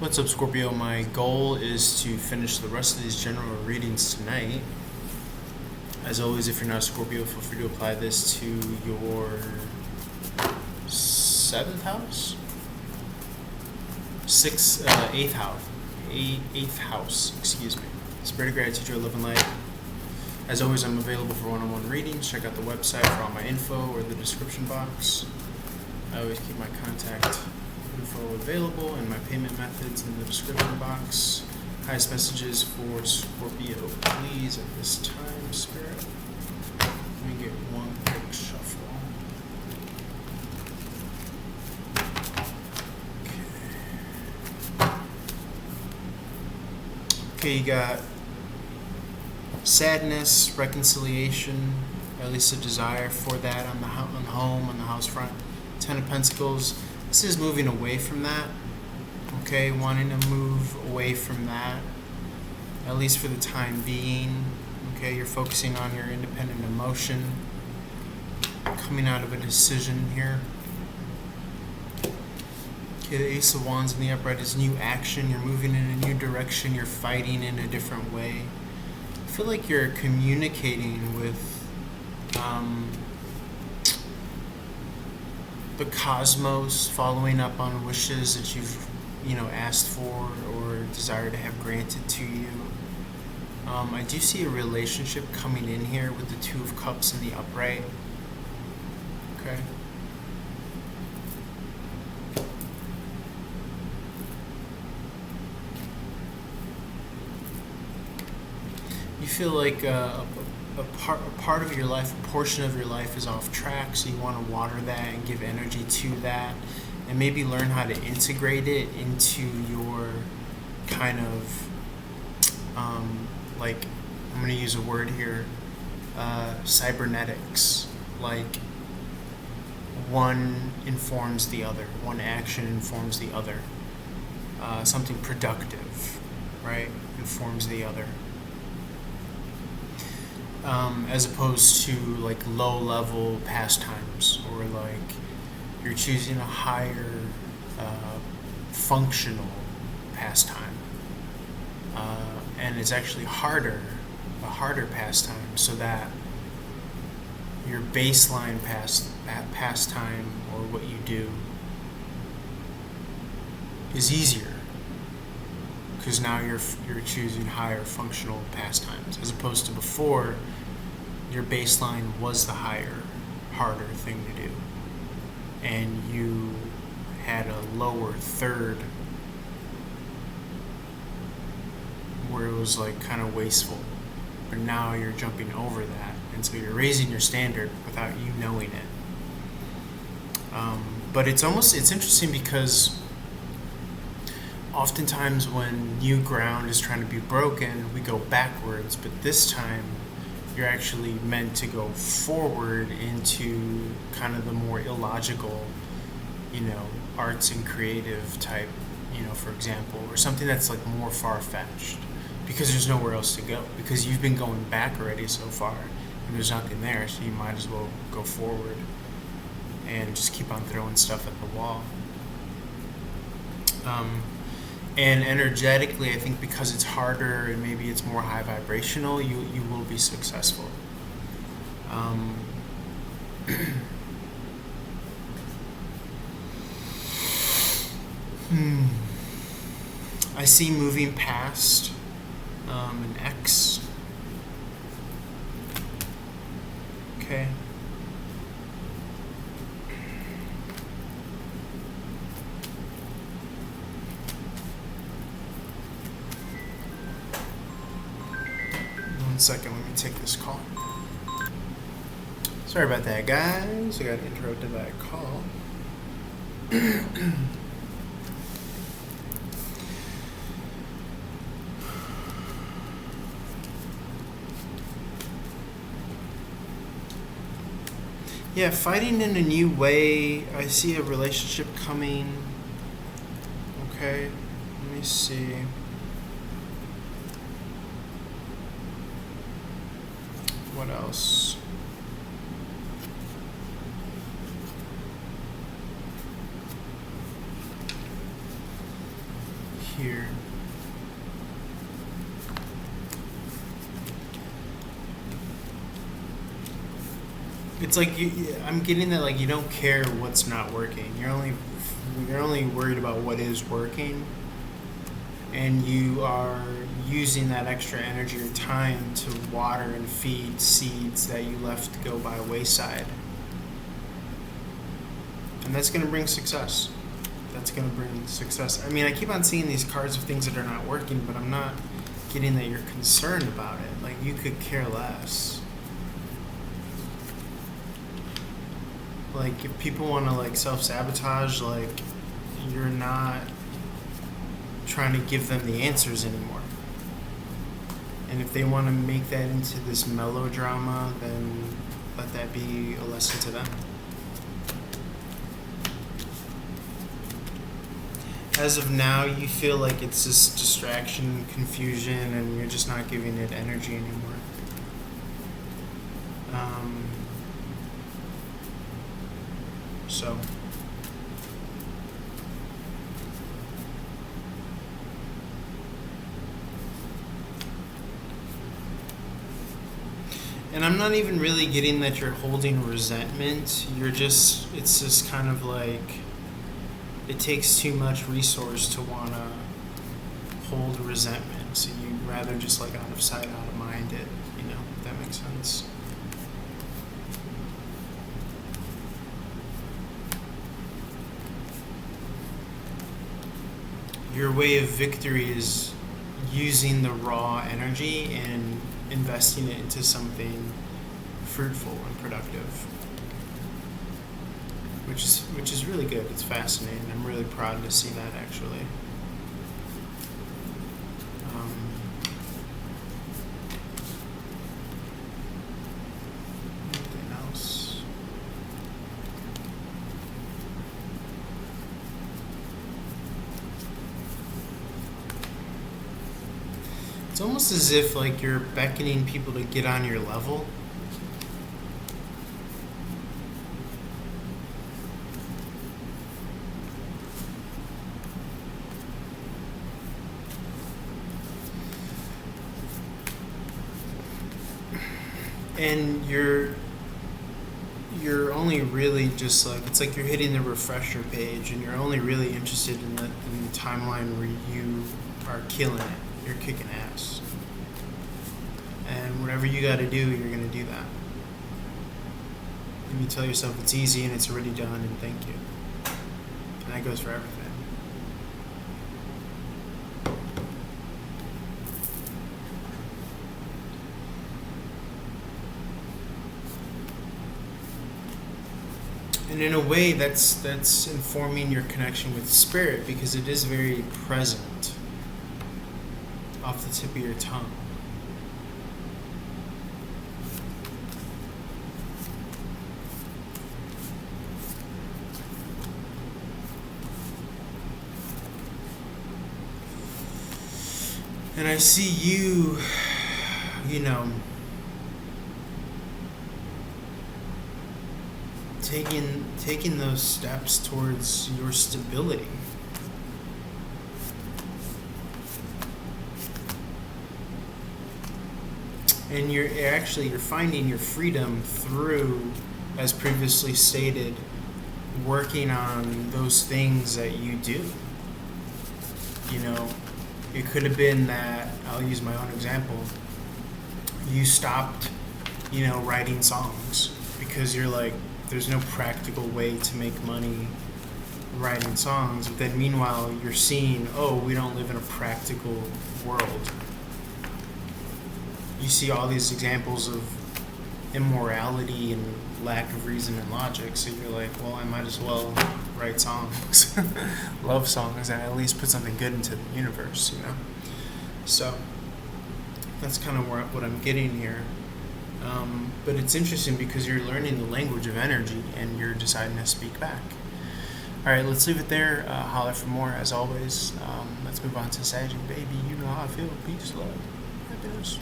What's up, Scorpio? My goal is to finish the rest of these general readings tonight. As always, if you're not a Scorpio, feel free to apply this to your 7th house? Eighth house, excuse me. Spirit of Gratitude, your love and light. As always, I'm available for one-on-one readings. Check out the website for all my info or the description box. I always keep my contact info available and my payment methods in the description box. Highest messages for Scorpio, please, at this time, Spirit. Let me get one quick shuffle. Okay, you got sadness, reconciliation, or at least a desire for that on the home, on the house front. 10 of Pentacles. This is moving away from that. Okay, wanting to move away from that, at least for the time being. Okay, you're focusing on your independent emotion, coming out of a decision here. Okay, the Ace of Wands in the upright is new action. You're moving in a new direction. You're fighting in a different way. I feel like you're communicating with the cosmos, following up on wishes that you've asked for or desire to have granted to you. I do see a relationship coming in here with the Two of Cups in the upright. Okay. You feel like a part of your life, a portion of your life is off track, so you want to water that and give energy to that, and maybe learn how to integrate it into your kind of, I'm going to use a word here, cybernetics. Like, one informs the other, one action informs the other. Something productive, right, informs the other. As opposed to like low-level pastimes, or like you're choosing a higher functional pastime, and it's actually a harder pastime, so that your baseline pastime, or what you do, is easier, because now you're choosing higher functional pastimes, as opposed to before your baseline was the harder thing to do, and you had a lower third where it was like kind of wasteful, but now you're jumping over that, and so you're raising your standard without you knowing it. But it's interesting, because oftentimes when new ground is trying to be broken, we go backwards, but this time you're actually meant to go forward into kind of the more illogical, arts and creative type, for example, or something that's like more far-fetched, because there's nowhere else to go, because you've been going back already so far, and there's nothing there, so you might as well go forward and just keep on throwing stuff at the wall. And energetically, I think because it's harder and maybe it's more high vibrational, you will be successful. I see moving past an ex. Okay. One second, let me take this call. Sorry about that, guys. I got interrupted by a call. Yeah, fighting in a new way. I see a relationship coming. Okay, let me see. What else? here. It's like I'm getting that like you don't care what's not working. You're only worried about what is working, and you are using that extra energy or time to water and feed seeds that you left go by wayside. And that's going to bring success. That's going to bring success. I mean, I keep on seeing these cards of things that are not working, but I'm not getting that you're concerned about it. Like, you could care less. Like, if people want to, like, self-sabotage, like, you're not trying to give them the answers anymore. And if they want to make that into this melodrama, then let that be a lesson to them. As of now, you feel like it's just distraction, confusion, and you're just not giving it energy anymore. So. And I'm not even really getting that you're holding resentment. It's just kind of like, it takes too much resource to want to hold resentment. So you'd rather just like out of sight, out of mind it, if that makes sense. Your way of victory is using the raw energy and investing it into something fruitful and productive, which is really good. It's fascinating. I'm really proud to see that, actually. Anything else? It's almost as if like you're beckoning people to get on your level. And you're only really just like, it's like you're hitting the refresher page, and you're only really interested in the timeline where you are killing it. You're kicking ass. And whatever you got to do, you're going to do that. And you tell yourself it's easy and it's already done, and thank you. And that goes for everything. And in a way, that's informing your connection with spirit, because it is very present off the tip of your tongue. And I see you, taking those steps towards your stability. And you're finding your freedom through, as previously stated, working on those things that you do. It could have been that, I'll use my own example, you stopped, writing songs because you're like, there's no practical way to make money writing songs. But then meanwhile, you're seeing, we don't live in a practical world. You see all these examples of immorality and lack of reason and logic, so you're like, well, I might as well write songs, love songs, and at least put something good into the universe, So that's kind of what I'm getting here. But it's interesting because you're learning the language of energy and you're deciding to speak back. All right, let's leave it there. Holler for more, as always. Let's move on to Sag, baby. You know how I feel. Peace, love, happiness.